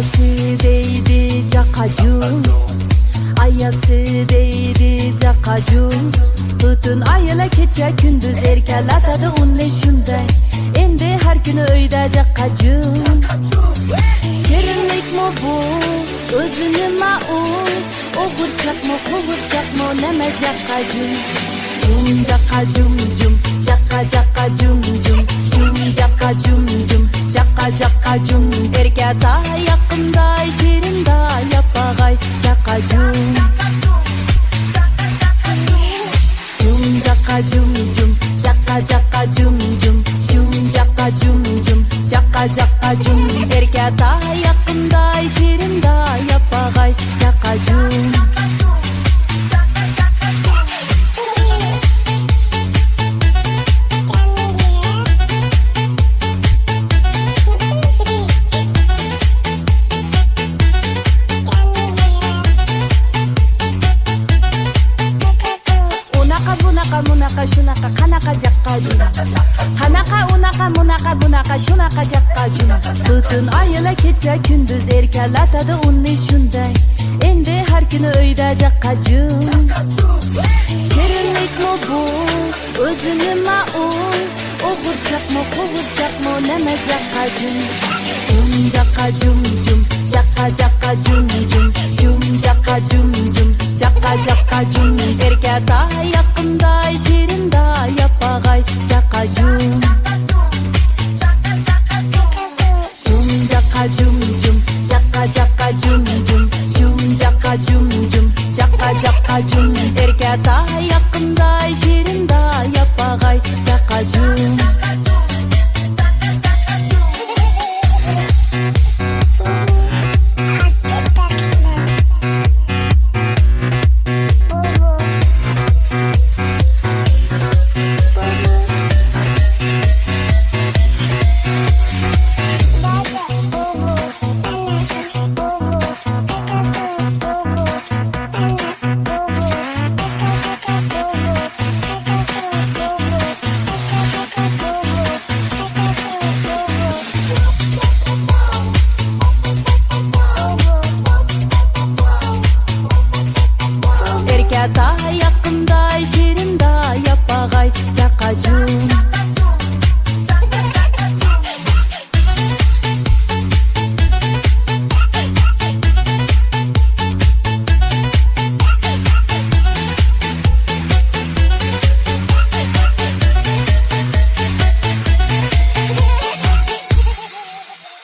Ayası değdi cakacum, ayası değdi cakacum. Bütün ayla keçe gündüz erkel atadı unle şunday. Endi her günü öyde cakacum. Şirinlik mi bu, özünü maul. Oğurcak mı, kovurcak mı, neme cakacum. Cum cakacum cum, caka cakacum cum. Cum cakacum cum, caka cakacum. Erke daha yakında, şirin daha yapagay cakacum. Cum cakacum cum, caka cakacum cum. Cum cakacum cum, caka cakacum. Erke daha yakında, şirin daha yapagay cakacum. Munaka şunaka kanaka cakkacum. Hanaka unaka munaka bunaka şunaka cakkacum. Bütün ayla keçe gündüz erkel atadı unli şunday. Endi her günü öyde cakkacum. Şirinlik mi bu, özünü maul. Oğurcak mı, kovurcak mı, neme cakkacum. Cum cakkacum cum, cakka cakkacum cum. Cum cakkacum cum, cakka cakkacum. Erke daha